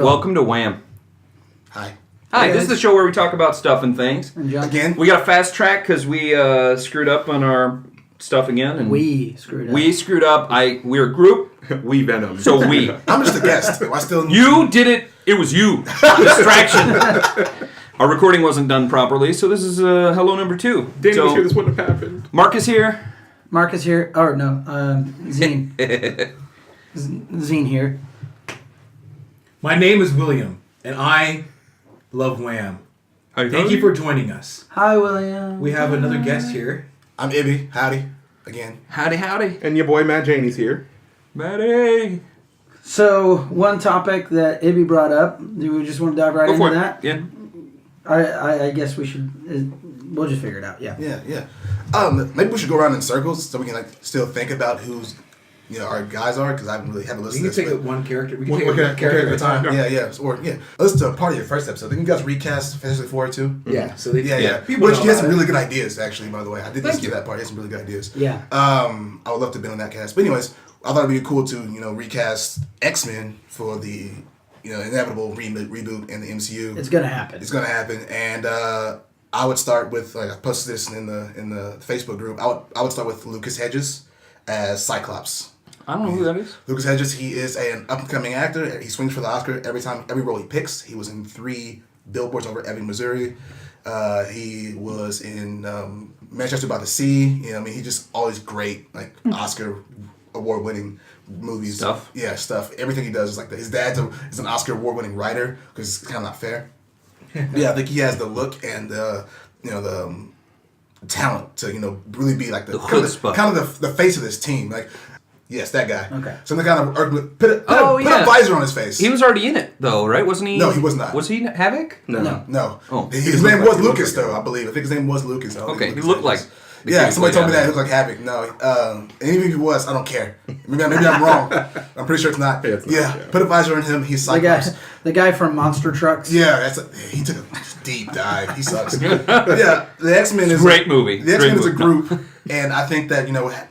Phil. Welcome to WAMM. Hi. Hi, Hey, this is the show where we talk about stuff and things. And John. Again? We got a fast track because we screwed up on our stuff again. And We screwed up. We screwed up. We're a group. We Venom. So we. I'm just a guest. I still You did it. It was you. Distraction. Our recording wasn't done properly, so this is hello number 2. Danny so, was here, this wouldn't have happened. Mark is here. Mark is here. Oh, no. Zene. Zene here. My name is William, and I love WAMM. Thank you for joining us. Hi, William. We have another guest here. I'm Ibby. Howdy. Again. Howdy, howdy. And your boy Matt Janey's here. Maddie. So, one topic that Ibby brought up, do we just want to dive right Go into for it. that? Yeah. I guess we should, we'll just figure it out, yeah. Yeah. Maybe we should go around in circles so we can still think about who's our guys are, because I haven't really had to listen We to can this. take it one character. We can One take it one character at a time. Yeah. Let's do a part of your first episode. Didn't you guys recast Fantasy 4 too? Yeah. So they, Yeah. People Which know he has about some it. really good ideas, actually, by the way. I did listen to you. that part. He has some really good ideas. Yeah. I would love to have been on that cast. But anyways, I thought it'd be cool to, recast X-Men for the, inevitable reboot in the MCU. It's going to happen. It's gonna happen, and I would start with I posted this in the Facebook group. I would start with Lucas Hedges as Cyclops. I don't know who that is. Lucas Hedges, he is an up and coming actor. He swings for the Oscar every role he picks. He was in 3 billboards over Ebbing, Missouri. He was in Manchester by the Sea. He's just always great, Oscar award winning movies. Stuff. Yeah, stuff. Everything he does is like that. His dad's is an Oscar award winning writer, because it's kind of not fair. Yeah, I think he has the look and the talent to really be like the kind of the face of this team. Yes, that guy. Okay. So they kind of put a visor on his face. He was already in it, though, right? Wasn't he? No, he was not. Was he Havoc? No. Oh. His name was Lucas, though, I believe. I think his name was Lucas. Okay, he looked like... Yeah, somebody told me that he looked like Havoc. No, and even if he was, I don't care. Maybe I'm wrong. I'm pretty sure it's not. Yeah, put a visor on him. He's Cyclops. The guy from Monster Trucks. Yeah, he took a deep dive. He sucks. Yeah, the X-Men is great movie. The X-Men is a group, and I think that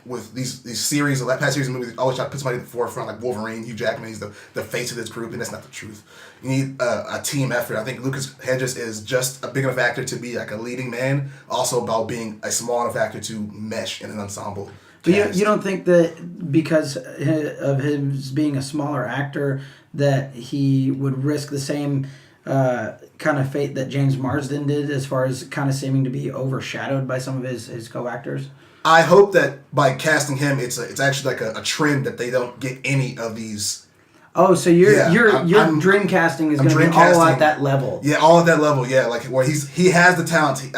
with these series, the past series of movies, always try to put somebody at the forefront, like Wolverine, Hugh Jackman. He's the face of this group, and that's not the truth. You need a team effort. I think Lucas Hedges is just a big enough actor to be like a leading man, also about being a small enough actor to mesh in an ensemble. But you don't think that because of him being a smaller actor that he would risk the same kind of fate that James Marsden did, as far as kind of seeming to be overshadowed by some of his co-actors? I hope that by casting him, it's actually like a trend that they don't get any of these. Oh, so your dream casting is going to be all at that level. Yeah, all at that level. Yeah, where he has the talent.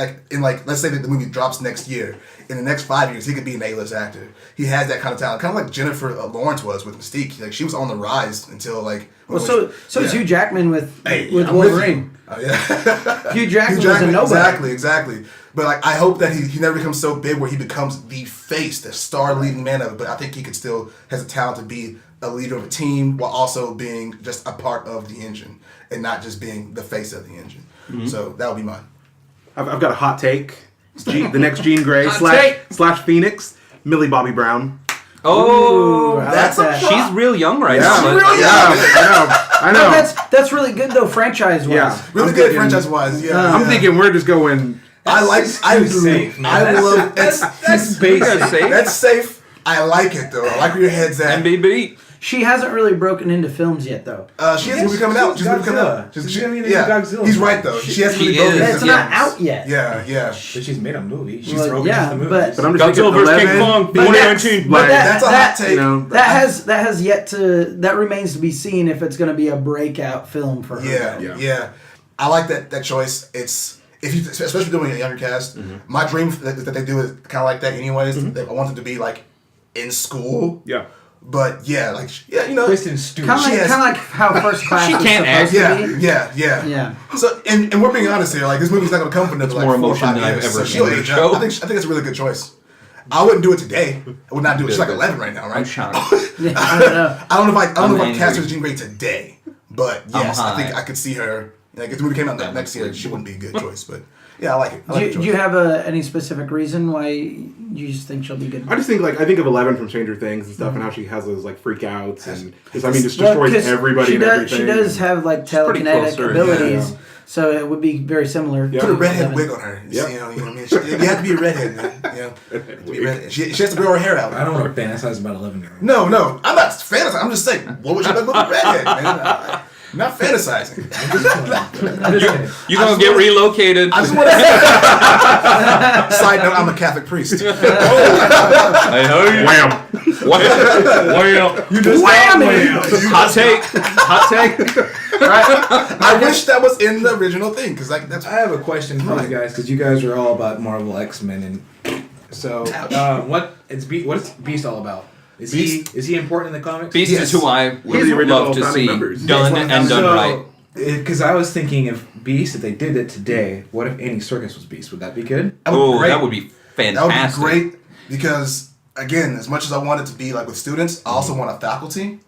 Let's say that the movie drops next year. In the next 5 years, he could be an A-list actor. He has that kind of talent, kind of like Jennifer Lawrence was with Mystique. She was on the rise until So is Hugh Jackman with Wolverine. Oh yeah, Hugh Jackman was a nobody. Exactly. But I hope that he never becomes so big where he becomes the face, the star leading man of it. But I think he could still has the talent to be a leader of a team while also being just a part of the engine and not just being the face of the engine. Mm-hmm. So that would be mine. I've got a hot take. The next Jean Grey slash Phoenix, Millie Bobby Brown. Oh, she's real young right now. She's real young. I know. That's really good though, franchise wise. Yeah, really good franchise wise. Yeah, I'm thinking we're just going. Safe, I love that's basic. That's safe. I like it though. I like where your head's at. MBB. She hasn't really broken into films yet, though. She has a movie coming out. She's going to come out. She's going to be in Godzilla. He's right, though. She hasn't really broken into films. It's not out yet. Yeah. But she's made a movie. She's broken into the movie. But I'm just Godzilla vs. King Kong, 2019. That's a hot take. That has yet to. That remains to be seen if it's going to be a breakout film for her. Yeah. I like that choice. Especially doing a younger cast. Mm-hmm. My dream that they do is kind of like that, anyways. Mm-hmm. I want it to be in school. Yeah. But Kristen Stewart. Kind of like how First Class She was can't act. supposed to be. Yeah. So and we're being honest here. This movie's not going to come for another more 4 or 5 emotion than years. I've ever she'll seen in a age show. up. I think it's a really good choice. I wouldn't do it today. I would not do it. She's 11 right now, right? I'm shocked. I don't know. I don't know if I angry. cast her as Jean Grey today, but yes, I think high. I could see her. If the movie came out next year, she wouldn't be a good choice. But Yeah, I like it. Do you have any specific reason why you just think she'll be good? I just think I think of Eleven from Stranger Things and stuff, and how she has those freakouts and just destroys everybody and everything. She does have telekinetic abilities, so it would be very similar. Put a redhead wig on her. Yep. You know what I mean? You have to be a redhead, man. She has to grow her hair out. I don't want to fantasize about 11-year-olds. No, I'm not fantasizing. I'm just saying, what would you like with a redhead, man? I'm not fantasizing. You're going to get relocated. I just want to side note, I'm a Catholic priest. I know you. Wham! You just Hot take. Right? I wish that was in the original thing, because that's. I have a question for you guys, because you guys are all about Marvel X-Men, and so what is Beast all about? Is he important in the comics? Beast is who I would love to see done right. Because I was thinking, if they did it today, what if Andy Serkis was Beast? Would that be good? That would be fantastic. That would be great, because again, as much as I want it to be with students, I also want a faculty.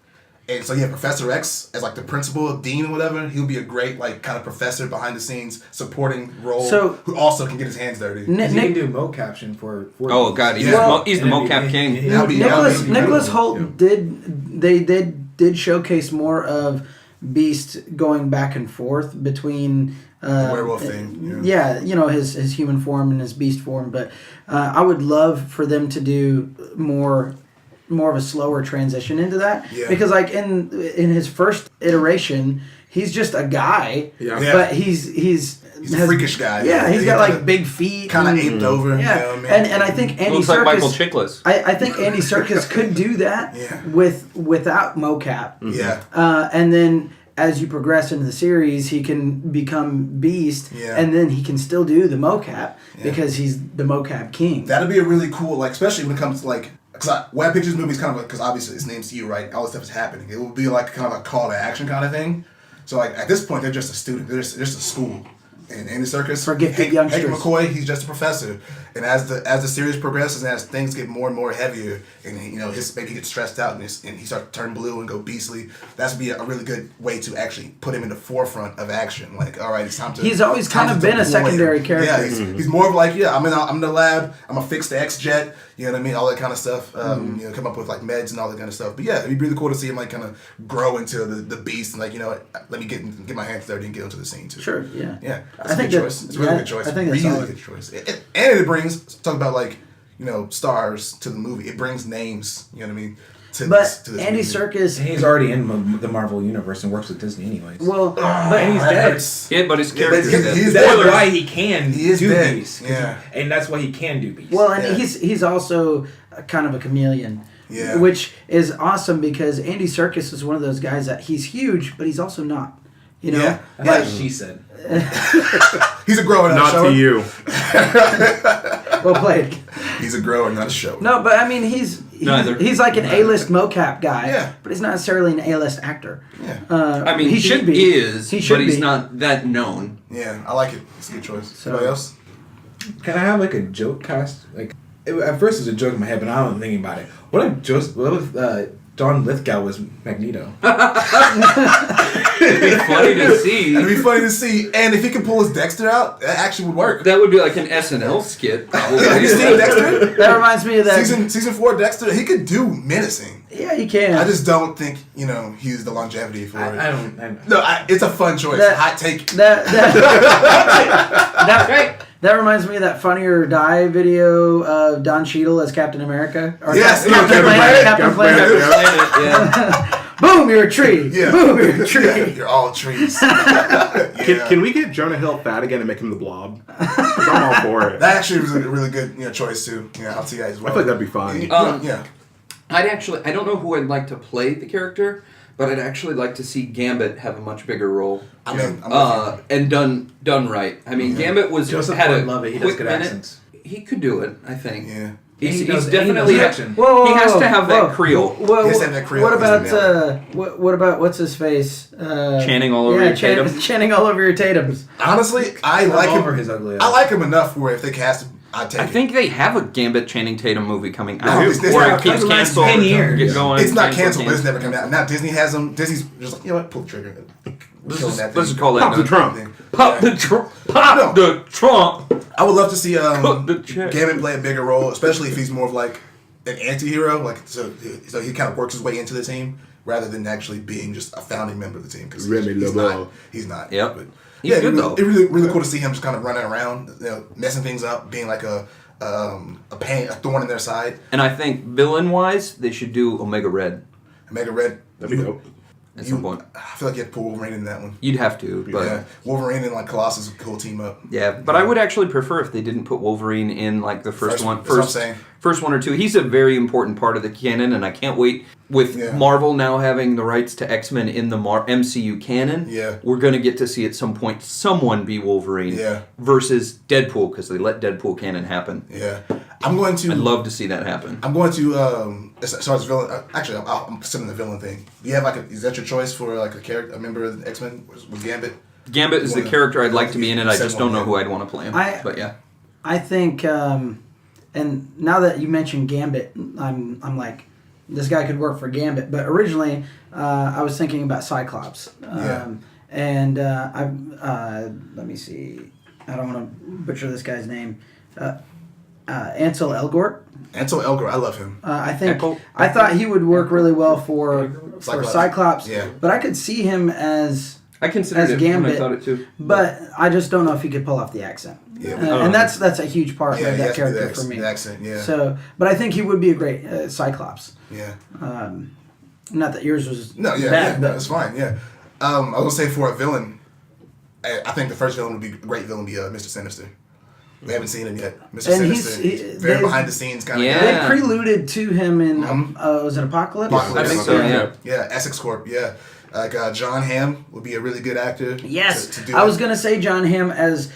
And so you have Professor X as the principal, dean, or whatever. He'll be a great kind of professor behind the scenes, supporting role, who also can get his hands dirty. He can do mocaption for oh god, he's the mocap king. Nicholas Hoult did showcase more of Beast going back and forth between the werewolf thing. Yeah, his human form and his beast form, but I would love for them to do more of a slower transition into that, because in his first iteration he's just a guy, but he's a freakish guy. Yeah, he's got big feet, kind of aped over. Yeah, you know what I mean? and I think Andy looks Serkis, like Michael Chiklis. I think Andy Serkis could do that without mocap. Yeah, and then as you progress into the series, he can become Beast, and then he can still do the mocap because he's the mocap king. That'd be a really cool, especially when it comes to because WAMM Pictures movies kind of because obviously it's name's you, right? All this stuff is happening. It would be kind of a call to action kind of thing. So at this point, they're just a student. They're just a school. And Andy Serkis, for gifted youngsters. Hank McCoy, he's just a professor. And as the series progresses and as things get more and more heavier, and maybe he gets stressed out and he starts to turn blue and go beastly, that would be a really good way to actually put him in the forefront of action. All right, it's time to. He's always kind of been a secondary character. Yeah, he's more of I'm in the lab. I'm gonna fix the X-Jet. You know what I mean? All that kind of stuff. Come up with meds and all that kind of stuff. But yeah, it'd be really cool to see him kind of grow into the beast and let me get my hands dirty and get into the scene too. Sure. Yeah. Yeah. I think choice. It's a really good choice. I think that's really good choice. And it brings talk about stars to the movie. It brings names. You know what I mean? To this Andy movie. Serkis, and he's already in the Marvel universe and works with Disney anyways. Well, but he's dead. Yeah, but his character's dead. That's why he can do dead. Beast. Yeah, and that's why he can do Beast. Well, and he's also kind of a chameleon. Yeah. Which is awesome because Andy Serkis is one of those guys that he's huge, but he's also not. Yeah. Like she said. He's a grower, not to you. Well played. He's a grower, not a show. No, but I mean he's like an A-list mocap guy, but he's not necessarily an A-list actor. Yeah. He should be. But he's not that known. Yeah, I like it. It's a good choice. So, Anybody else? Can I have a joke cast? At first it was a joke in my head, but now I'm thinking about it. What if John Lithgow was Magneto? It'd be funny to see. It'd be funny to see, and if he could pull his Dexter out, that actually would work. That would be like an SNL skit, probably. Have you seen Dexter? That reminds me of that season 4 Dexter. He could do menacing. Yeah, he can. I just don't think he's the longevity for it. I don't. No, it's a fun choice. Hot take. That reminds me of that Funny or Die video of Don Cheadle as Captain America. Or Yes, Captain Planet. Yeah. Boom, you're a tree. Yeah. Boom, you're a tree. Yeah, you're all trees. Can we get Jonah Hill fat again and make him the Blob? 'Cause I'm all for it. That actually was a really good choice too. Yeah, I'll see you guys as well. I feel like that'd be fun. Yeah. I don't know who I'd like to play the character, but I'd actually like to see Gambit have a much bigger role. I'm and done right. I mean, Gambit Joseph had a Gordon-Levitt, he does quick good minute. accents. He could do it, I think. Yeah. He's does definitely action. he has to have that Creole. He has to have that Creole. What about what's his face? Chanting all over your Tatum. Chanting all over your Tatums. Honestly, I like him. Over his ugly I like him enough where if they cast him, I'd take I think they have a Gambit Channing Tatum movie coming out. No, it's or not. it keeps Like the last canceled. 10 years. Get going, It's not cancel, canceled, but it's never coming out. Now Disney has them. Disney's just like, you know what? Pull the trigger. Let's Killing just, that let's thing. just call that Pop the done. Trump. Pop the Trump. Pop the Trump. I would love to see Cut the check. Gambit play a bigger role, especially if he's more of like an anti-hero. Like so he kind of works his way into the team rather than actually being just a founding member of the team. Because Remy he's LeBeau. not. He's not. Yep. But, He's yeah, good, though. It's really cool to see him just kind of running around, messing things up, being like a thorn in their side. And I think villain-wise, they should do Omega Red Omega Red. That'd be dope. at some point. I feel like you have to put Wolverine in that one. You'd have to, but Yeah, Wolverine and like Colossus, a cool team up. yeah. But I would actually prefer if they didn't put Wolverine in like the first one, That's what I'm saying. first one or two. He's a very important part of the canon, and I can't wait with Yeah. Marvel now having the rights to X-Men in the MCU canon. Yeah. We're gonna get to see at some point someone be Wolverine. Yeah. Versus Deadpool because they let Deadpool canon happen. Yeah, I'm going to. I'd love to see that happen. I'm going to. As far as villain, actually, I'm considering the villain thing. Do you have like is that your choice for like a character, a member of the X-Men? Was Gambit? Gambit is the Wanna- character I'd like to be in it. I Said just don't one, know yeah. who I'd want to play him. But yeah. I think, and now that you mentioned Gambit, I'm like, this guy could work for Gambit. But originally, I was thinking about Cyclops. Yeah. And let me see. I don't want to butcher this guy's name. Ansel Elgort. Ansel Elgort, I love him. I thought he would work really well for Cyclops. Yeah. But I could see him as I considered as it when I Gambit, thought it too. but I just don't know if he could pull off the accent. Yeah, And that's a huge part Yeah, of he that has to do character for me. the accent, yeah. So, but I think he would be a great Cyclops. Yeah. Not that yours was No, yeah, bad, no, but it's fine. Yeah. I was gonna say for a villain, I think the first villain would be a great villain. Would be Mr. Sinister. We haven't seen him yet. Mr. And Sinister, very behind the scenes kind of Yeah. guy. they preluded to him in was it Apocalypse? I think so, yeah. Yeah, Essex Corp. Yeah, like John Hamm would be a really good actor. Yes, to do I it. was gonna say John Hamm as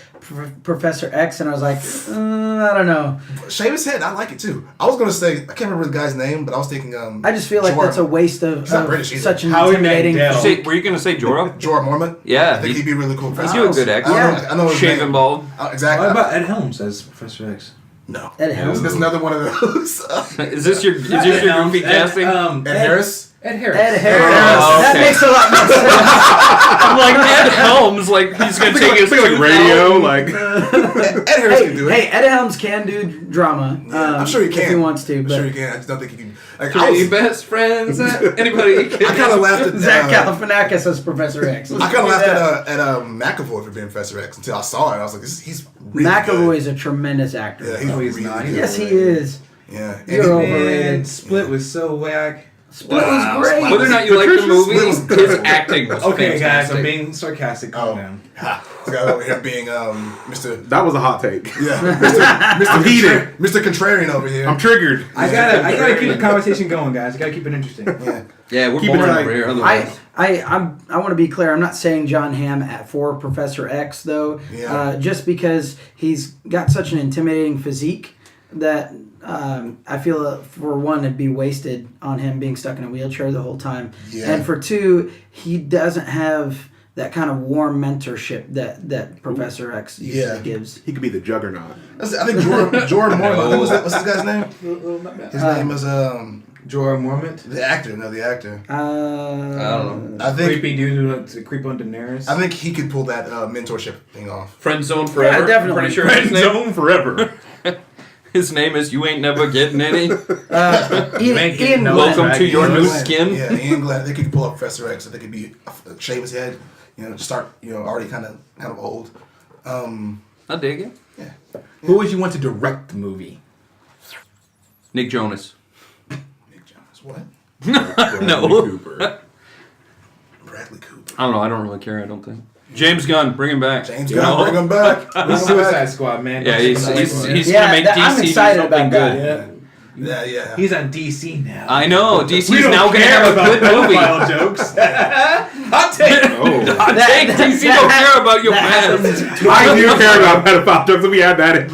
Professor X, and I was like, I don't know. Shave his head. I like it too. I was gonna say I can't remember the guy's name, but I was thinking. I just feel like Jorah. that's a waste of, He's not British either. such an Howie intimidating. Mandel. Were you going to say Jorah? Jorah Mormont. Yeah, I think he'd be really cool. He's a good actor. I know his Shaven name. bald. Exactly. What about Ed Helms as Professor X? No. Ed Helms. There's another one of those. Is this your goofy casting? Ed Harris. Ed Harris. Ed Harris. Oh, That okay. makes a lot more sense. I'm like Ed Helms, like he's gonna take his like tooth radio, out. like Ed Harris can do it. Hey, Ed Helms can do drama. I'm sure he can. If he wants to. I'm But sure he can. I just don't think he can. Like, Three best friends. Anybody? I kind of laughed at Zach Galifianakis as Professor X. I kind of laughed at McAvoy for being Professor X until I saw it. I was like, he's really McAvoy good. is a tremendous actor. Yeah, he's No, he's really not. good. Yes, he is. Yeah. And You're he- overrated. Man, Split was so whack. Split was great. Whether or not you like the movie, Split was good. his acting was Okay, guys, fantastic. I'm being sarcastic. Calm Oh, down. this guy over here being Mr. that was a hot take. Yeah, Mr. heated. Mr. Contrarian over here. I'm triggered. I gotta keep the conversation going, guys. I gotta keep it interesting. Yeah. Yeah, we're Keep it boring tight. over here. Otherwise, I want to be clear. I'm not saying John Hamm for Professor X though. Yeah. Just because he's got such an intimidating physique that I feel for one it'd be wasted on him being stuck in a wheelchair the whole time, Yeah. and for two he doesn't have that kind of warm mentorship that Professor X usually Yeah. gives. He could be the juggernaut. I think Jorah Mormont. What's this guy's name? Jorah His name is Mormont. the actor. No, the actor. I don't know. I think Creepy dude who likes to creep on Daenerys. I think he could pull that mentorship thing off. Friend Zone Forever. Yeah, definitely. I'm pretty sure his name. Zone forever. His name is You Ain't Never Getting Any. Ian no Glenn. Welcome to your Ian new Glenn. skin. Yeah, Ian Glenn. They could pull up Professor X. They could be shave his head. Start. Already kind of old. I dig it. Yeah. Who would you want to direct the movie? Nick Jonas. Nick Jonas. What? No. Cooper. Bradley Cooper. I don't know. I don't really care. I don't think. James Gunn, bring him back. James You Gunn. know? Bring him back. Bring The him Suicide back. Squad, man. Yeah, he's Yeah, gonna make I'm DC do excited something about good. that. Yeah. He's on DC now. I know. DC's We don't now gonna care have a about good movie. pedophile jokes. Hot take. Oh. Hot take. DC don't care about your past. I do care about pedophile jokes, and we had that in.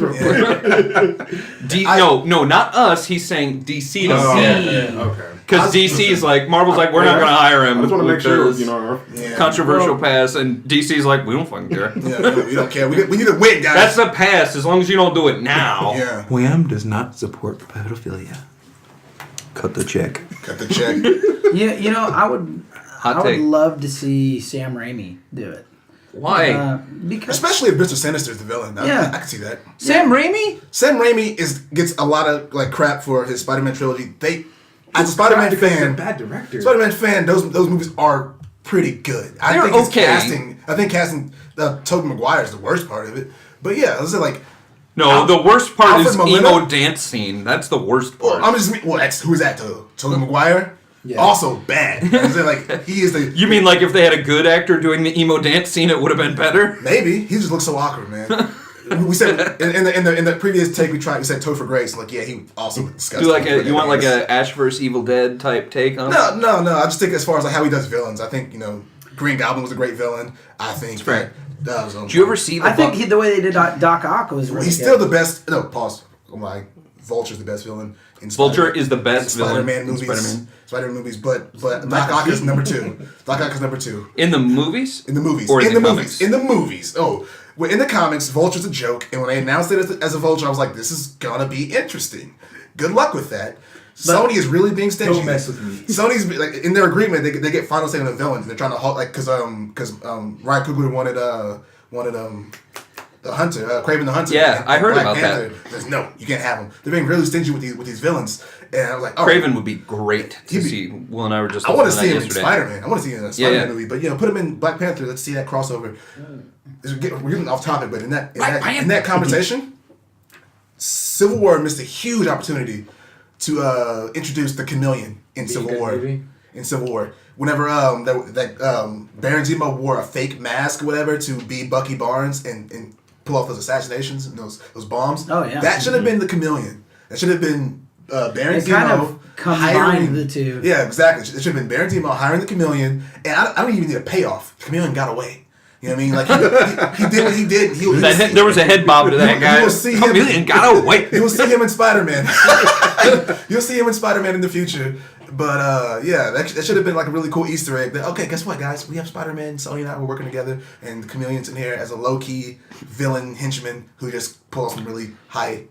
No, not us. He's saying DC don't care. Okay. Because DC's like, Marvel's like, we're not going to hire him. I just want to make with sure, this you know. controversial pass, and DC's like, we don't fucking care. Yeah, we don't care. We need to win, guys. That's the pass, as long as you don't do it now. Yeah. WAMM does not support pedophilia. Cut the check. Cut the check. You know, I would take. love to see Sam Raimi do it. Why? Because Especially if Mr. Sinister is the villain. Yeah. I can see that. Sam Raimi? Sam Raimi gets a lot of like crap for his Spider-Man trilogy. As a Spider-Man Because he's a fan, bad director. Spider-Man fan, those movies are pretty good. I They're think it's okay. casting Tobey Maguire is the worst part of it. But yeah, let's say like. No, the worst part Alfred is Molina? emo dance scene. That's the worst part. Who is that? Tobey Maguire. Yeah. Also bad. Like he is the. You mean like if they had a good actor doing the emo dance scene, it would have been better? Maybe he just looks so awkward, man. We said in the previous take we said Topher Grace. Like he also looked disgusting. Do like you want like a Ash vs Evil Dead type take on it? No. I just think as far as like how he does villains, I think Green Goblin was a great villain. I think fair. that was. Did you ever see the I think the way they did Doc Ock was really He's good. still the best. No, pause. Oh my, Vulture's the best villain. Vulture is the best villain Spider-Man in movies. Spider-Man movies, but Doc Ock is number 2. Doc Ock is number 2. In the movies? In the movies. Or in the movies. comics? In the movies. Oh, well, in the comics, Vulture's a joke, and when they announced it as a Vulture, I was like, this is gonna be interesting. Good luck with that. Sony is really being stingy. Don't mess with me. Sony's like in their agreement, they get final say on the villains. They're trying to halt because Ryan Coogler wanted the Hunter, Kraven the Hunter. Yeah, and I heard Black about Panther. that. Says, no, you can't have them. They're being really stingy with these villains, and I was like, Kraven would be great to see. Will and I were just. I want to looking see at him in yesterday. Spider-Man. I want to see him in a Spider-Man yeah. movie, but put him in Black Panther. Let's see that crossover. We're getting off topic, but in that conversation, Civil War missed a huge opportunity to introduce the Chameleon in Civil War. movie? In Civil War, whenever Baron Zemo wore a fake mask or whatever to be Bucky Barnes and pull off those assassinations and those bombs. Oh, yeah. That should have been the Chameleon. That should have been Baron It Zemo kind of combined hiring the two. Yeah, exactly. It should have been Baron Zemo hiring the Chameleon, and I don't even need a payoff. The Chameleon got away. You know what I mean? Like he did what he did. There was a head bob to that guy. You will see him. Chameleon got away. You will see him in Spider-Man. You'll see him in Spider-Man in the future. But yeah, that should have been like a really cool Easter egg. That, okay, guess what, guys? We have Spider-Man. Sony and I were working together, and the Chameleon's in here as a low-key villain henchman who just pulls some really high,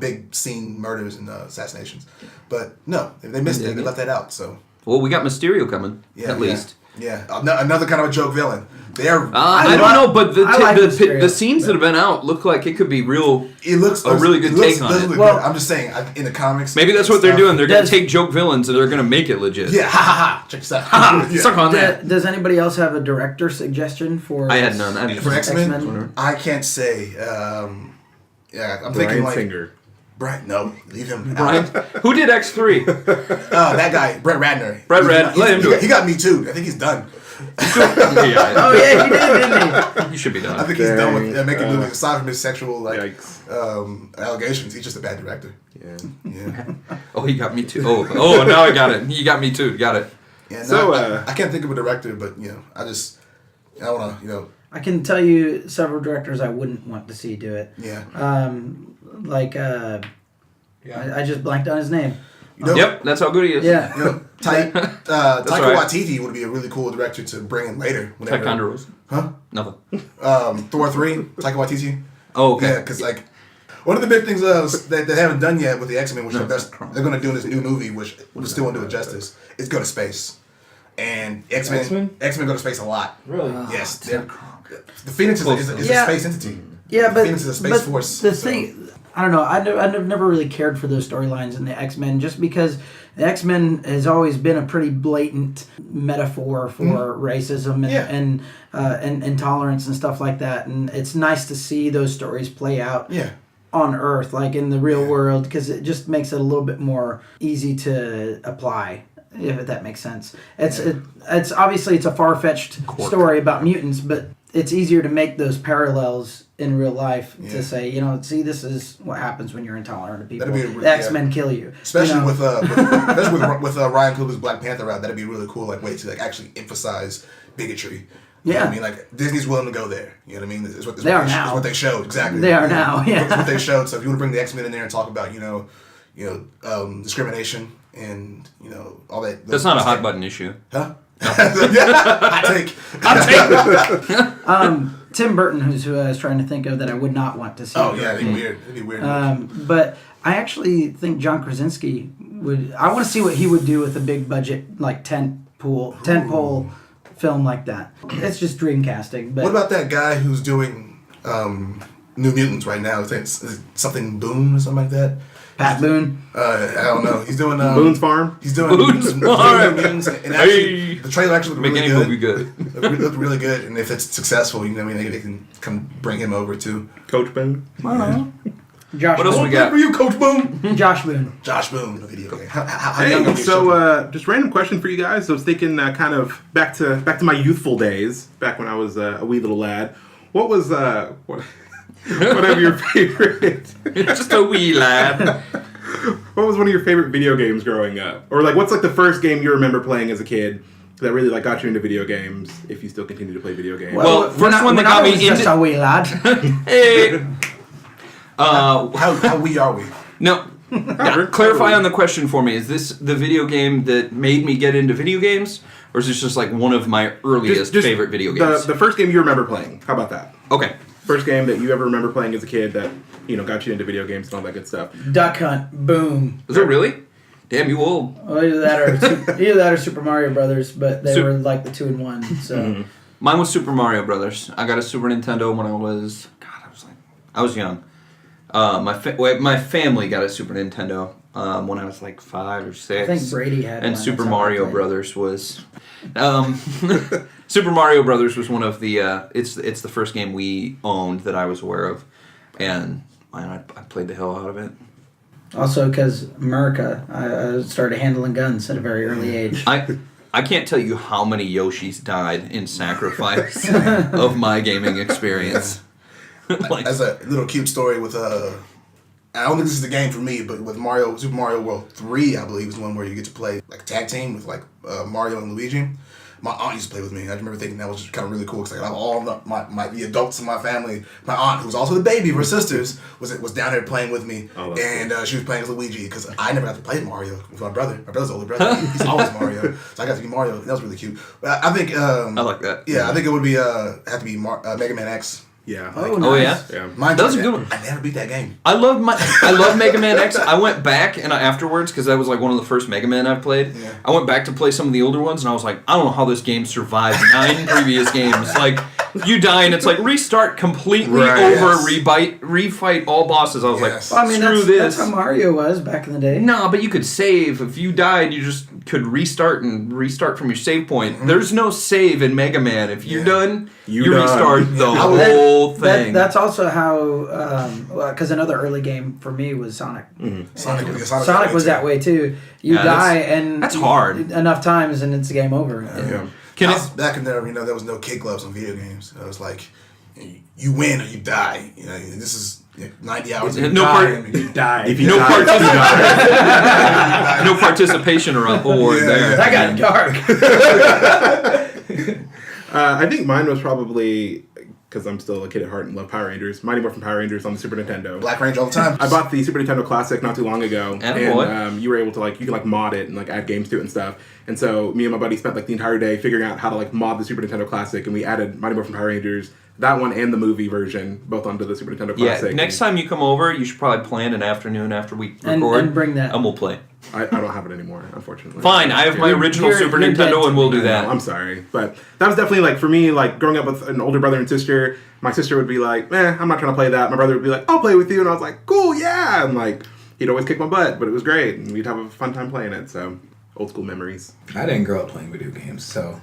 big scene murders and assassinations. But no, they missed it. They left that out. So Well, we got Mysterio coming at least. Yeah, another kind of a joke villain. They're I don't know, but Mysterio, the scenes that have been out look like it could be real. It looks a really good take on it. Well, I'm just saying, in the comics, Maybe that's what they're doing. They're going to Does- take joke villains and they're going to make it legit. Yeah, ha ha ha. Check this out. Yeah. Suck on that. Does anybody else have a director suggestion for? I had none. I just For X-Men, X-Men? I can't say. Yeah, I'm thinking Brian like Singer. Brian. No, leave him. Brian, out. who did X3? That guy, Brett Ratner. Brett Ratner. Let him do it. He got me too. I think he's done. Yeah, Oh yeah, he did, didn't he? you should be I done. think he's done with making movies. Aside from his sexual Yikes. allegations, he's just a bad director. Yeah. Yeah. Oh, he got me too. Oh, now I got it. He got me too. Got it. Yeah. No, So, I can't think of a director, but I want to I can tell you several directors I wouldn't want to see do it. yeah. I just blanked on his name. Yep, that's how good he is. Yeah. Taika right. Waititi would be a really cool director to bring in later. Taekwondo rules. Huh? Nothing. Thor 3, Taika Waititi. Oh, okay. Yeah, because like one of the big things that they haven't done yet with the X-Men, which they're going to do in this new movie, which we still won't do it justice, is go to space. And X-Men go to space a lot. Really? Yes. The Phoenix is a Yeah. space entity. Yeah, The but Phoenix is a space but force. The so- thing, I don't know. I've never really cared for those storylines in the X-Men, just because the X-Men has always been a pretty blatant metaphor for racism and intolerance and stuff like that. And it's nice to see those stories play out on Earth, like in the real world, because it just makes it a little bit more easy to apply. If that makes sense. It's obviously it's a far-fetched story about mutants, but it's easier to make those parallels in real life to say, see, this is what happens when you're intolerant to people. The X-Men kill you. Especially with Ryan Coogler's Black Panther out, that'd be a really cool way to actually emphasize bigotry. You know what I mean? Like Disney's willing to go there. You know what I mean? It's what they showed. Exactly. They are now. Yeah. It's what they showed. So if you want to bring the X-Men in there and talk about discrimination and you know all that. That's not a hot button issue. Huh? I take. Tim Burton, who I was trying to think of that I would not want to see. Oh yeah, it'd be weird. It'd be weird. But I actually think John Krasinski would. I want to see what he would do with a big budget like tentpole film like that. It's just dream casting. But what about that guy who's doing New Mutants right now? Is it something Boone or something like that? Pat Boone. I don't know. He's doing Boone's Farm. He's doing Boone's New Farm. Mutants, and actually, the trailer actually looked Make really any good. movie good. It looked really good, and if it's successful, you know, I mean, they can come bring him over too. Coach Boone. Josh. What else Boone. we got? For you, Coach Boone. Josh Boone. Josh Boone, the video game. How young are Hey, these so children? just random question for you guys. I was thinking kind of back to my youthful days, back when I was a wee little lad. What was whatever your favorite? Just a wee lad. What was one of your favorite video games growing up? Or like, what's like the first game you remember playing as a kid that really like got you into video games? If you still continue to play video games. Well, first one that got me just into. a wee lad. Hey. How wee are we? No. Clarify on the question for me. Is this the video game that made me get into video games? Or is this just like one of my earliest Just favorite video games? The first game you remember playing. How about that? Okay. First game that you ever remember playing as a kid that, you know, got you into video games and all that good stuff. Duck Hunt. Boom. Is it really? Damn, you old. Well, either that or Super Mario Brothers, but they were like the 2-in-1. So Mine was Super Mario Brothers. I got a Super Nintendo when I was young. My family got a Super Nintendo when I was like 5 or 6. I think Brady had and one. Super That's how I Mario played. Brothers was Super Mario Brothers was one of the it's the first game we owned that I was aware of, and I played the hell out of it. Also, because America, I started handling guns at a very early age. I can't tell you how many Yoshis died in sacrifice of my gaming experience. Like, As a little cute story with I don't think this is the game for me, but with Super Mario World 3, I believe, is one where you get to play like a tag team with like Mario and Luigi. My aunt used to play with me. I remember thinking that was just kind of really cool because like, all the adults in my family. My aunt, who was also the baby of her sisters, was down there playing with me, and she was playing as Luigi because I never got to play Mario with my brother. My brother's older brother. He's always Mario, so I got to be Mario. That was really cute. But I think I like that. Yeah, I think it would be have to be Mega Man X. Yeah. Oh, Oh yeah. nice. Yeah. Mine That was a too, good man. one. I never beat that game. I love Mega Man X. I went back and afterwards, because that was like one of the first Mega Man I've played. Yeah. I went back to play some of the older ones, and I was like, I don't know how this game survived 9 previous games. Like, you die and it's like restart completely Right, over, yes. refight all bosses. I was Yes. Well, I mean, screw that's this. how Mario was back in the day. No, but you could save. If you died, you just could restart from your save point. Mm-hmm. There's no save in Mega Man. If you're done, You you done. restart the Yeah. whole thing. That's also how, because another early game for me was Sonic. Sonic was that way too. You Yeah, die and that's hard. enough times and it's game over. Yeah. Can I it, was back in there, there was no kid gloves on video games. It was like, you win or you die. This is 90 hours. No you die, part- and you Die. If no participation, no participation or award Yeah, there. yeah. That got dark. I think mine was probably, because I'm still a kid at heart and love Power Rangers, Mighty Morphin Power Rangers on the Super Nintendo. Black Range all the time. I bought the Super Nintendo Classic not too long ago, Attaboy. and you were able to you can mod it and add games to it and stuff. And so me and my buddy spent the entire day figuring out how to mod the Super Nintendo Classic, and we added Mighty Morphin Power Rangers, that one and the movie version, both onto the Super Nintendo Yeah, Classic. next time you come over, you should probably plan an afternoon after we And- record, and bring that. and we'll play. I don't have it anymore, unfortunately. Fine, I have my original you're- Super you're Nintendo, dead to and we'll me. do that. I'm sorry, but that was definitely for me, growing up with an older brother and sister. My sister would be like, I'm not trying to play that. My brother would be like, I'll play with you, and I was like, cool, yeah. And he'd always kick my butt, but it was great, and we'd have a fun time playing it. So old school memories. I didn't grow up playing video games, so.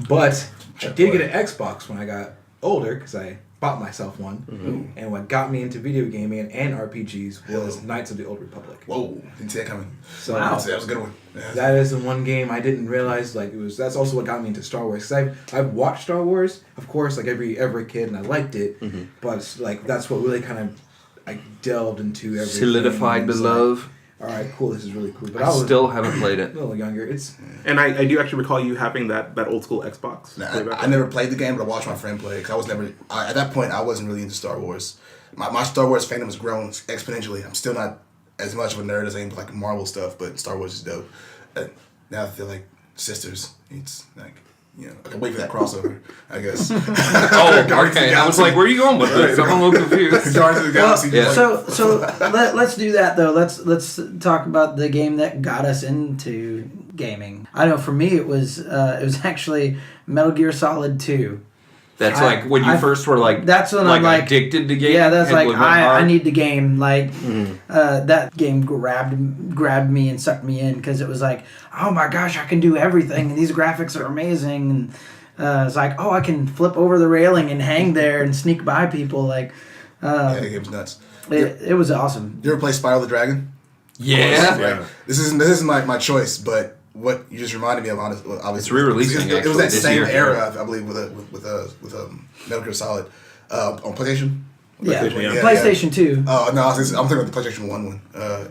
But I did get an Xbox when I got older because I bought myself one. Mm-hmm. And what got me into video gaming and RPGs was Knights of the Old Republic. Whoa, didn't see that coming. So That was a good one. Yeah. that is the one game I didn't realize that's also what got me into Star Wars. Cause I've watched Star Wars, of course, every kid, and I liked it. But that's what really kind of I delved into everything. Solidified And the it's love. All right, cool. This is really cool. But I still haven't played a it. little younger. It's And I do actually recall you having that old school Xbox. Nah, way back I then. never played the game, but I watched my friend play. Because I was never at that point. I wasn't really into Star Wars. My Star Wars fandom has grown exponentially. I'm still not as much of a nerd as I am like Marvel stuff, but Star Wars is dope. And now I feel like sisters. It's like, you know, I can wait for that crossover, I guess. Okay. I was like, where are you going with this? I'm a little confused. Guardians of the Galaxy. yeah. So let's do that though. Let's talk about the game that got us into gaming. I know for me it was actually Metal Gear Solid 2. That's like when you first were like, that's when like I'm like addicted to gaming. Yeah, that's like went hard. I need the game. Like that game grabbed me and sucked me in because it was like, oh my gosh, I can do everything and these graphics are amazing. And it's like, oh, I can flip over the railing and hang there and sneak by people. Like, Yeah, the game's nuts. it was awesome. You ever play Spyro the Dragon? Yeah. Like, this isn't my choice, but what you just reminded me of, honestly, It's re-releasing. It was that this same year. era, I believe, with Metal Gear Solid on PlayStation. Yeah, PlayStation, PlayStation 2. Oh no, I'm thinking of the PlayStation 1 one.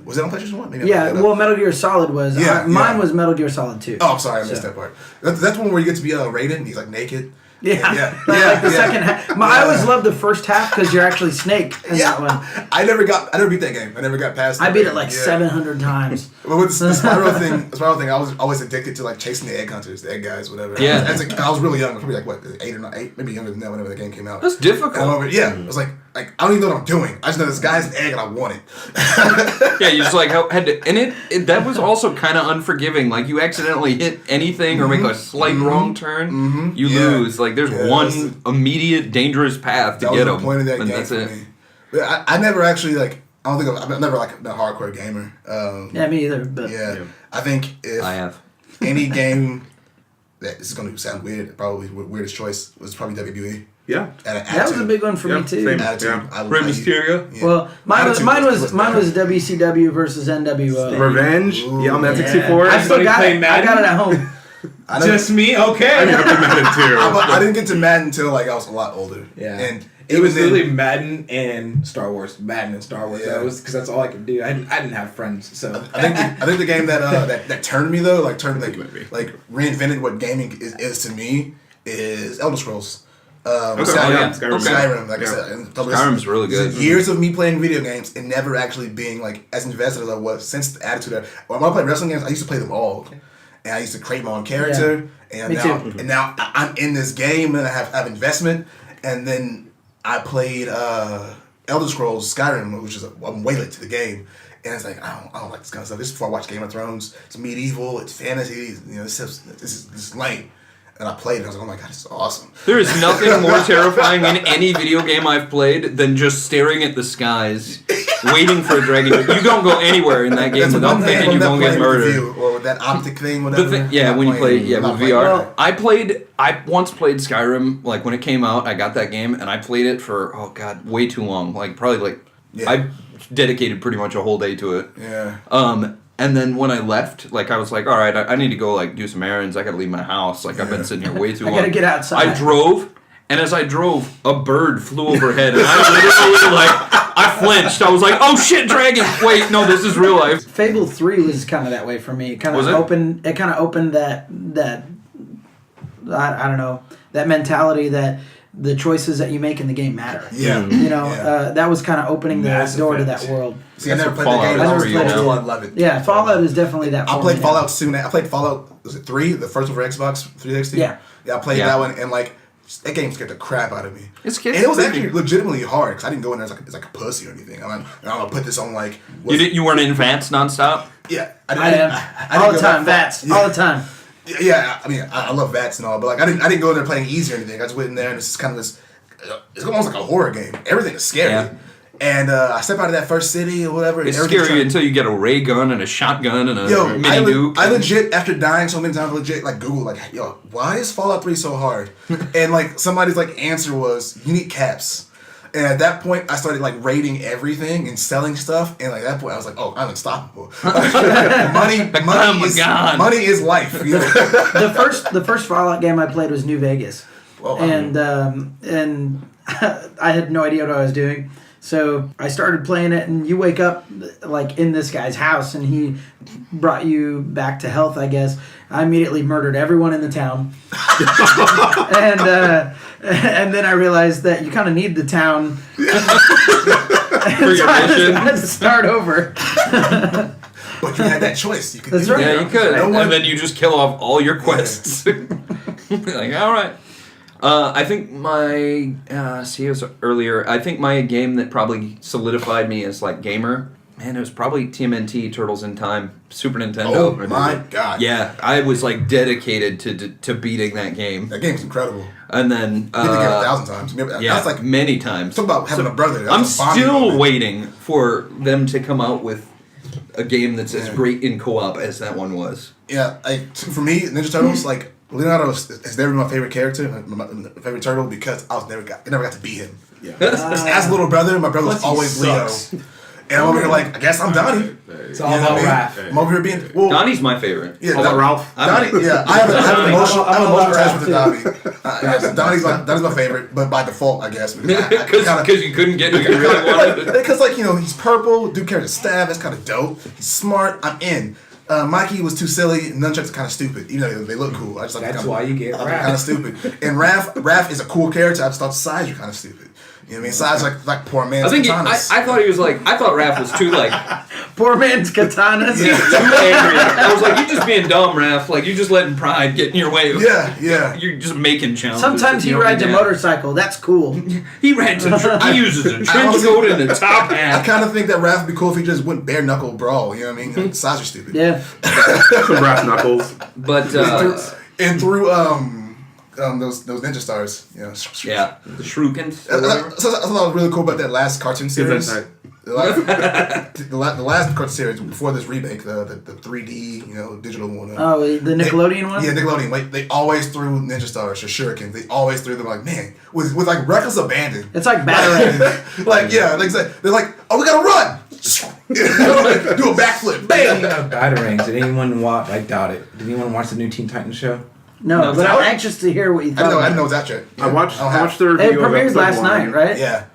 Was it on PlayStation 1? Maybe Yeah, well, Metal Gear Solid was. Mine was Metal Gear Solid 2. Oh, I'm sorry, I missed that part. That's one where you get to be Raiden, and he's like naked. Yeah. Like the second half. I always loved the first half because you're actually Snake in that one. I never beat that game. I never got past it. I beat it like 700 times. But with the Spyro thing, I was always addicted to like chasing the egg hunters, the egg guys, whatever. Yeah. I was really young. I was probably like, what, 8 or 9, maybe younger than that whenever the game came out. That's difficult. I was like, I don't even know what I'm doing. I just know this guy's an egg and I want it. Yeah, you just like had to, and it that was also kind of unforgiving. Like you accidentally hit anything or make a slight wrong turn, you lose. Like there's one immediate dangerous path to get them, the point of that and game that's for it. me. But I never actually like. I don't think I've never like been a hardcore gamer. Yeah, me either. But I think if I have any game that this is going to sound weird, probably weirdest choice was probably WWE. Yeah. that was a big one for me too. Same. Attitude. Yeah. I Rey Mysterio. Yeah. Well, mine was Attitude WCW versus NWO. Revenge. Ooh, Yeah, on that Yeah. 64. I still got play it. Madden? I got it at home. I never- Just me? Okay. I never played Madden too. I didn't get to Madden until like I was a lot older. Yeah. And It was then- literally Madden and Star Wars. Madden and Star Wars. Yeah. That was because that's all I could do. I didn't have friends, so I think the game that turned me though, like reinvented what gaming is to me, is Elder Scrolls. Skyrim, like I said. And Skyrim's really good. Years of me playing video games and never actually being like as invested as I was since the Attitude. When I played wrestling games, I used to play them all, and I used to create my own character. And Me now, too. and now I'm in this game and I have investment. And then I played Elder Scrolls Skyrim, which is I'm way late to the game. And it's like, I don't like this kind of stuff. This is before I watched Game of Thrones. It's medieval. It's fantasy. You know, this is lame. And I played it. I was like, oh my god, this is awesome. There is nothing more terrifying in any video game I've played than just staring at the skies, waiting for a dragon. You don't go anywhere in that game That's without one thing thinking you're from going to that get playing with murdered. you, or with that optic thing, whatever. When you play, with VR. Well, I once played Skyrim, like when it came out, I got that game, and I played it for, way too long. Like, probably I dedicated pretty much a whole day to it. Yeah. And then when I left, like, I was like, all right, I need to go, like, do some errands. I gotta leave my house. Like, I've been sitting here way too long. I gotta get outside. I drove, and as I drove, a bird flew overhead, and I literally, I flinched. I was like, oh shit, dragon! Wait, no, this is real life. Fable 3 was kind of that way for me. It kind of Was it? opened. It kind of opened that I don't know, that mentality that the choices that you make in the game matter. Yeah. You know, Yeah. that was kind of opening the Mass door to Effect. that world. See, I never That's played that what game. Fallout is I for you, never man. I love it. Yeah, Fallout is definitely that. I for played me. Fallout soon. I played Fallout, was it 3? The first one for Xbox 360? Yeah. Yeah, I played Yeah. that one, and like, that game scared the crap out of me. It's scary. And it was actually legitimately hard, because I didn't go in there as like a pussy or anything. I'm gonna put this on like... You weren't in Vance nonstop? Yeah. I am all the time. Vats all the time. Yeah, I mean, I love VATS and all, but like, I didn't go in there playing easy or anything. I just went in there, and it's kind of this... It's almost like a horror game. Everything is scary. Yeah. And I step out of that first city or whatever. It's and everything's scary until you get a ray gun and a shotgun and a mini nuke. I legit, after dying so many times, like Google, like, yo, why is Fallout 3 so hard? And like somebody's like answer was, you need caps. And at that point, I started like rating everything and selling stuff. And like at that point, I was like, oh, I'm unstoppable. money is life. You know? The first Fallout game I played was New Vegas, and I had no idea what I was doing. So I started playing it, and you wake up like in this guy's house, and he brought you back to health, I guess. I immediately murdered everyone in the town, and then I realized that you kind of need the town for your mission. Let's start over. But you had that choice. You could That's do right. Yeah, that. you could. No one- And then you just kill off all your quests. Like, all right. I think my see, it was earlier. I think my game that probably solidified me as like gamer. Man, it was probably TMNT Turtles in Time, Super Nintendo. Oh my god. Yeah, I was like dedicated to beating that game. That game's incredible. And then You hit the game 1,000 times. yeah, That's like many times. talk about having a brother. I'm That's a bonding still moment. waiting for them to come out with a game that's as great in co-op as that one was. Yeah, like for me, Ninja Turtles, like Leonardo has never been my favorite character, my favorite turtle, because I never got to beat him. Yeah. As a little brother, my brother was Plus he always sucks. Leo, and I'm over here like, I guess I'm Donnie. It's all about Raph. I'm over here being well. Donnie's my favorite. Yeah, How about Ralph? Donnie, yeah, I have an emotional I'm about attachment to Donnie. Donnie's my favorite, but by default, I guess. Because you couldn't get who you really wanted. Because like he's purple, dude carries a staff. That's kind of dope. He's smart. I'm in. Mikey was too silly. Nunchucks are kind of stupid. You know they look cool. I just like. That's why you get I'm Raph. kind of stupid. And Raph is a cool character. I just thought Size are kind of stupid. You know what I mean? Size like poor man's I think katanas. I thought he was like, I thought Raph was too like Poor man's katanas. too angry. I was like, you just being dumb, Raph. Like you just letting pride get in your way. Yeah. You're just making challenges. Sometimes that he you don't rides a need to have. motorcycle. That's cool. He rides he uses a trench coat and a top I hat. kind of think that Raph would be cool if he just went bare knuckle brawl. You know what I mean? Like, Size are stupid. Yeah. Some brass knuckles. But And through those ninja stars. You know. yeah, the Shurikens. I thought was really cool about that last cartoon series. Inside. The last cartoon series before this remake, the 3D, digital one. Oh, the Nickelodeon one? Yeah, Nickelodeon. Like, they always threw ninja stars or shurikens. They always threw them like, man, with like reckless abandon. It's like Batarang. Like they're like, oh, we gotta run. Like, do a backflip. Bam. Speaking of Batarangs, did anyone watch? I doubt it. Did anyone watch the new Teen Titans show? No, but I'm anxious to hear what you I thought. didn't know it was that yet. I watched the It review of premiered episode last 1. night, right? Yeah.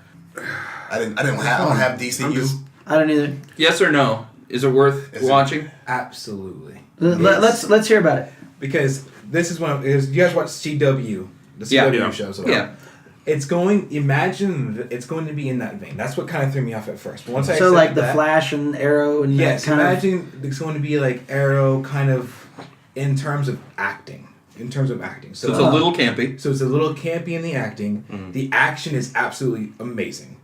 I don't have DCU. I don't either. Yes or no? Is it worth Is it- watching? Absolutely. Let's hear about it. Because this is one of you guys watch CW, the CW Yeah. shows. At all? Yeah. It's going to be in that vein. That's what kind of threw me off at first. But once I So accepted like the that, Flash and Arrow and yes, that kind imagine it's going to be like Arrow kind of in terms of acting. So it's a little campy. So it's a little campy in the acting. Mm-hmm. The action is absolutely amazing.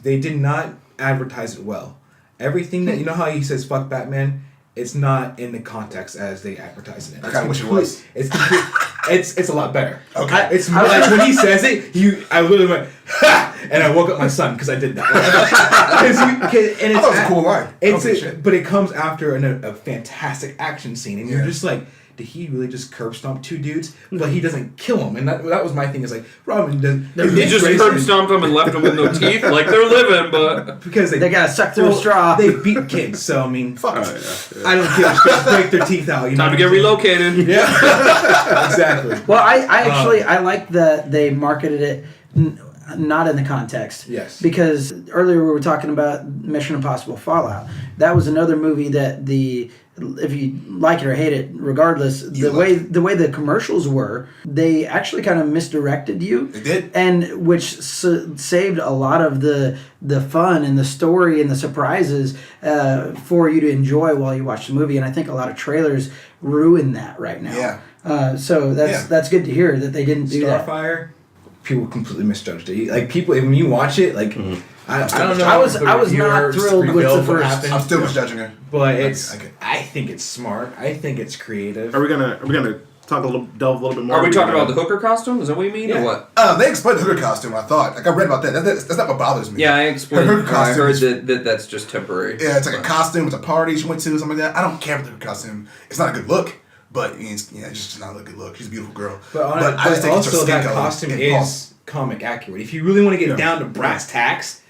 They did not advertise it well. Everything that, you know how he says "fuck Batman," it's not in the context as they advertise it. I kind of wish it was. It's a lot better. Okay. It's more like when he says it, I literally went ha, and I woke up my son because I did that. And I thought it was a cool line. But it comes after a fantastic action scene, and you're Yeah. just like, did he really just curb stomp two dudes? But he doesn't kill them, and that was my thing. Is like Robin does. He just curb stomped them and left them with no teeth, like they're living, but because they gotta suck through a straw. They beat kids, so I mean, Fuck. I don't give a shit. Break their teeth out. You know time to what get I'm saying? relocated. Yeah, exactly. Well, I like that they marketed it not in the context. Yes. Because earlier we were talking about Mission Impossible Fallout. That was another movie that if you like it or hate it, regardless, the way the commercials were, they actually kind of misdirected you. They did. And which saved a lot of the fun and the story and the surprises for you to enjoy while you watch the movie. And I think a lot of trailers ruin that right now. Yeah. So that's good to hear that they didn't do that. Starfire, people completely misjudged it. Like people, when you watch it, like I don't know. I was if the not reviewers thrilled with revealed the what first. happened, I'm still misjudging her. but it's. Okay. I think it's smart. I think it's creative. Are we gonna delve a little bit more? Are we talking about the hooker costume? Is that what you mean, Yeah. or what? They explained the hooker costume. I thought. Like I read about that. That's not what bothers me. Yeah, I explained. Her hooker I heard costume that's just temporary. Yeah, it's like a costume. It's a party she went to, something like that. I don't care for the hooker costume. It's not a good look, but it's just not a good look. She's a beautiful girl. But I just think it's her also skin that color costume and is pulse. comic accurate. If you really want to get down to brass tacks,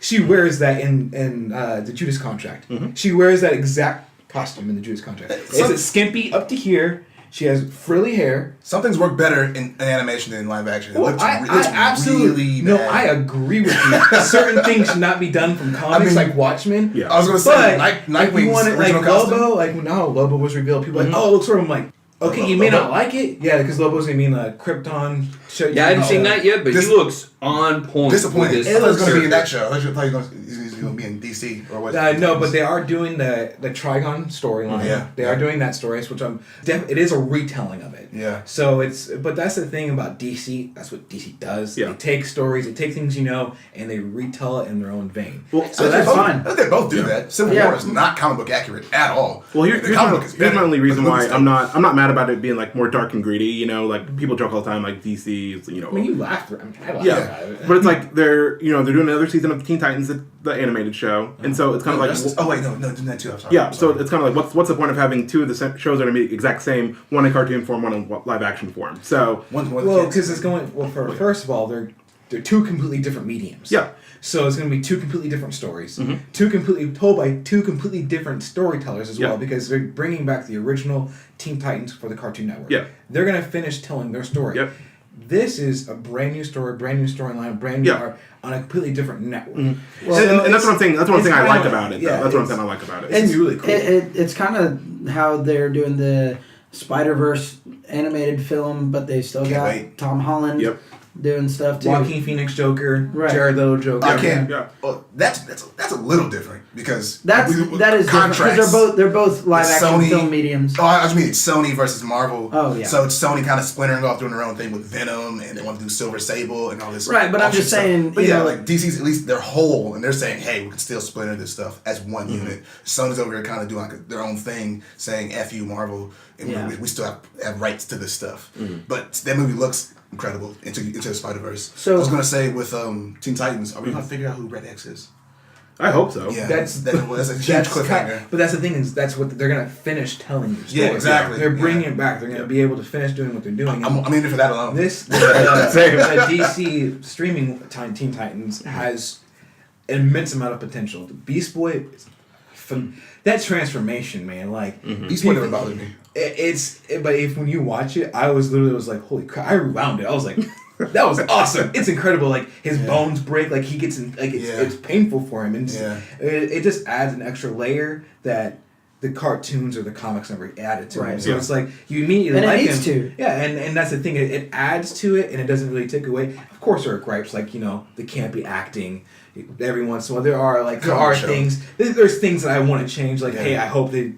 she wears that in the Judas Contract. She wears that exact costume in the Judas Contract. It's a skimpy up to here. She has frilly hair. Something's worked better in animation than in live action. It Well, looks I really absolutely bad. I agree with you. Certain things should not be done from comics, like Watchmen. Yeah. I was gonna say But if you Nightwing's want it like original costume. Lobo, like when Lobo was revealed, people were like, oh, it looks sort of like. Okay, you may not like it, yeah, because Lobo's gonna be in a Krypton show. Yeah, I haven't seen that yet, but This- he looks on point. Disappointed. with I his thought he was gonna be in that character. show. I thought he was he's going to be in DC or what? No, but they are doing the Trigon storyline. Yeah. They are doing that story, which it is a retelling of it. Yeah. So but that's the thing about DC. That's what DC does. Yeah. They take stories, they take things and they retell it in their own vein. Well, So that's fine. They both do that. Civil War is not comic book accurate at all. Well, here's my only reason why I'm not mad about it being like more dark and gritty. You know, like people joke all the time, like DC is, you know. I mean, you laughed. I laughed Yeah, at it. but it's like they're doing another season of Teen Titans, the animated show, and so it's kind of like doing that too. I'm sorry. yeah. So it's kind of like what's the point of having two of the shows that are the exact same, one in cartoon form, one in live action form? So because it's going first of all they're two completely different mediums. Yeah. So it's going to be two completely different stories, two completely told by two completely different storytellers as well, because they're bringing back the original Teen Titans for the Cartoon Network. Yeah. They're going to finish telling their story. Yep. This is a brand new story, brand new storyline, brand new art on a completely different network. Well, and that's what I'm saying. That's one thing I like kinda, about it. yeah, That's what I'm saying I like about it. It's really cool. It's kind of how they're doing the Spider-Verse animated film, but they still got Tom Holland doing stuff too. Joaquin Phoenix Joker, Right. Jared Leto Joker. I can't. Yeah. Well, that's a little different because that is different because they're both live action film mediums. Oh, I just mean it's Sony versus Marvel. Oh, yeah. So it's Sony kind of splintering off doing their own thing with Venom, and they want to do Silver Sable and all this. Right, but I'm just saying, But you yeah, know, like DC's at least they're whole, and they're saying, hey, we can still splinter this stuff as one unit. Sony's over here kind of doing like their own thing, saying "F you, Marvel," and we still have rights to this stuff. But that movie looks incredible into the Spider-Verse. So I was gonna say with Teen Titans, are we gonna figure out who Red X is? I hope so. Yeah, That's that's a huge cliffhanger. But that's the thing is that's what they're gonna finish telling the story. Yeah, exactly. They're bringing it back. They're gonna be able to finish doing what they're doing. I'm in it for that alone. The DC streaming Teen Titans has an immense amount of potential. The Beast Boy, that transformation, man, like Beast Boy never bothered me. But when you watch it, I was like, holy crap! I rewound it. I was like, that was awesome. It's incredible. Like his bones break. Like he gets it's painful for him, and it just adds an extra layer that the cartoons or the comics never added to him. So it's like you immediately and like it needs him. to. Yeah, and that's the thing. It adds to it, and it doesn't really take away. Of course, there are gripes like they can't be acting. Every once in a while, there are things. There's things that I want to change. Like, hey, I hope they.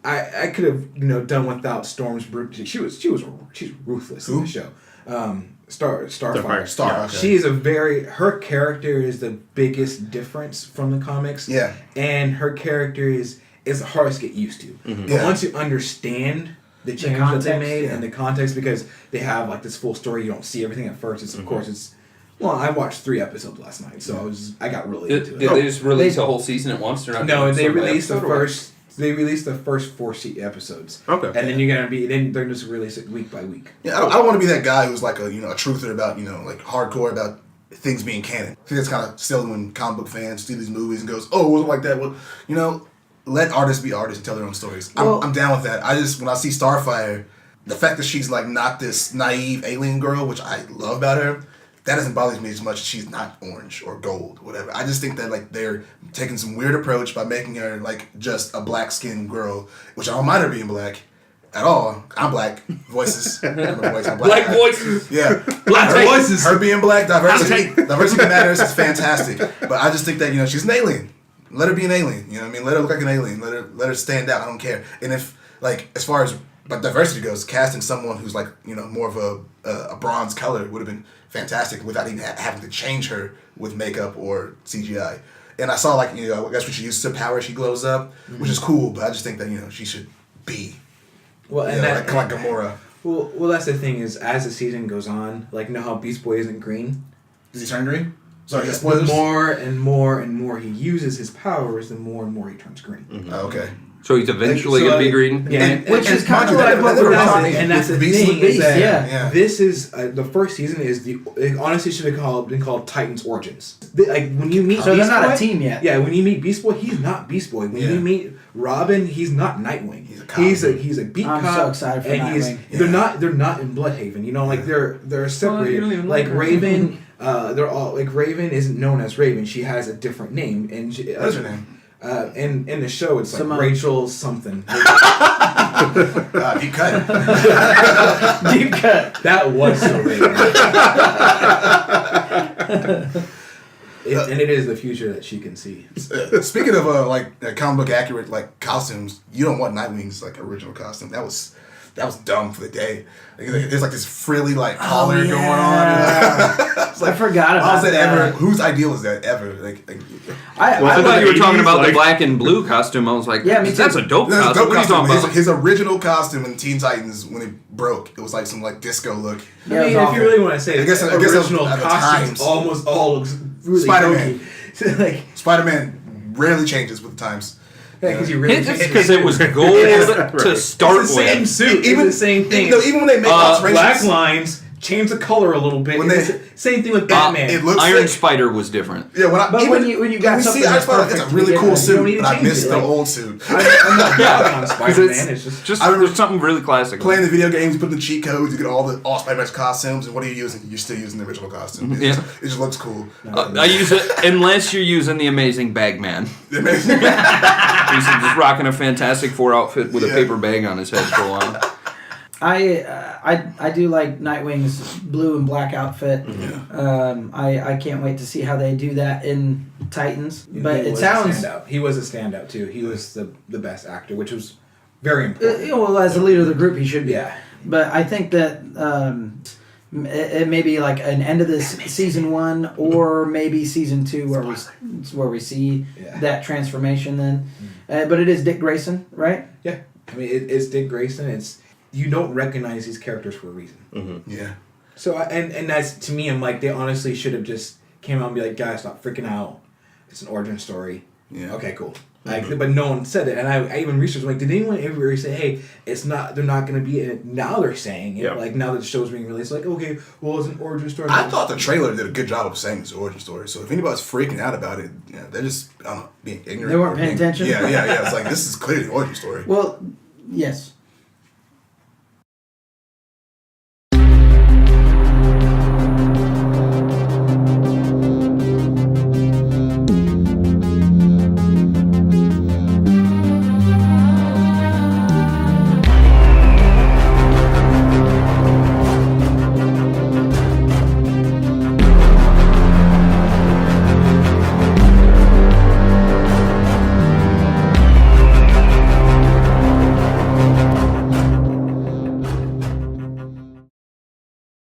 I could have done without Storm's brutality. She's ruthless in the show. Starfire. Starfire. Okay. She is her character is the biggest difference from the comics. Yeah. And her character is the hardest to get used to. But once you understand the change that they made and the context, because they have like this full story, you don't see everything at first. It's of course it's. Well, I watched 3 episodes last night, so I got really into it. Did they just release a whole season at once? Or not? No, they released the first. They released the first 4 episodes. Okay. And then they're just release it week by week. Yeah, I don't want to be that guy who's like a truther about like hardcore about things being canon. I think that's kind of silly when comic book fans see these movies and goes, oh, it wasn't like that. Well, let artists be artists and tell their own stories. I'm down with that. When I see Starfire, the fact that she's like not this naive alien girl, which I love about her, that doesn't bother me as much as she's not orange or gold, whatever. I just think that like they're taking some weird approach by making her like just a black skinned girl, which I don't mind her being black at all. I'm black. Voices. I'm black. Black voices. Yeah. Black voices. Her being black, diversity matters. It's fantastic. But I just think that she's an alien. Let her be an alien. You know what I mean? Let her look like an alien. Let her stand out. I don't care. And if like as far as diversity goes, casting someone who's like more of a bronze color would have been fantastic without even having to change her with makeup or CGI. And I saw I guess when she uses her power, she glows up, which is cool. But I just think that she should be like Gamora. Well, that's the thing is as the season goes on, like how Beast Boy isn't green. Does he turn green? Sorry, the more and more and more he uses his powers, the more and more he turns green. Mm-hmm. Oh, okay. So he's eventually going to be green? Yeah, which is kind of like what we're talking. And that's the Beast thing is that yeah. this is the first season is it honestly should have been called Titans Origins. Like when you meet So Beast they're not Boy, a team yet. Yeah, when you meet Beast Boy, he's not Beast Boy. When you meet Robin, he's not Nightwing. He's a cop. He's a beat I'm cop. so excited for Nightwing. They're not in Bloodhaven. Like they're separated. you don't even Like like her. Raven, they're all like Raven isn't known as Raven. She has a different name. And What's her name? in the show, it's like Simone. Rachel something. Deep cut. Deep cut. That was so Raven. And it is the future that she can see. Speaking of comic book accurate like costumes, you don't want Nightwing's like original costume. That was dumb for the day. There's like this frilly like collar going on. I forgot about that. Whose idea was that ever? I thought you were talking about the black and blue costume. I was like, yeah, that's a dope costume. What are you talking about? His original costume in Teen Titans when it broke, it was like some like disco look. I mean, if you really want to say, I guess original at the costumes times. almost all looks really Spider-Man. hokey. Like Spider-Man rarely changes with the times. Yeah, because you really It's because it was gold to start it's the same with. suit. Even the same thing. Even when they make alterations, black lines, change the color a little bit. When Same thing with Batman. it looks Iron like, Spider was different. Yeah, when you got we something see Iron that's Spider, perfect it's a really to cool begin with, suit, but I change miss it, the like- old suit. I'm not down on Because Spider-Man. it's It's just I remember there's something really classic. Playing the video games, putting the cheat codes, you get all Spider-Man's costumes, and what are you using? You're still using the original costume. It just looks cool. I use it unless you're using the Amazing Bagman. It makes me- He's just rocking a Fantastic Four outfit with a paper bag on his head for a while. I do like Nightwing's blue and black outfit. I can't wait to see how they do that in Titans. But it sounds He was a standout too. He was the best actor, which was very important. well, as the leader of the group, he should be. Yeah. But I think that it may be like an end of this season 1 or maybe season 2 where we see that transformation. Then, but it is Dick Grayson, right? Yeah, I mean it's Dick Grayson. You don't recognize these characters for a reason. Mm-hmm. Yeah. So and that's, to me, I'm like, they honestly should have just came out and be like, guys, stop freaking out. It's an origin story. Yeah. Okay, cool. Like, but no one said it, and I even researched, like, did anyone ever say, hey, it's not, they're not going to be in it? Now they're saying it. Yeah. Like, now that the show's being released, like, okay, well, it's an origin story. I thought the trailer did a good job of saying it's an origin story. So if anybody's freaking out about it, they're just being ignorant. They weren't paying attention? Yeah. It's like, this is clearly an origin story. Well, yes.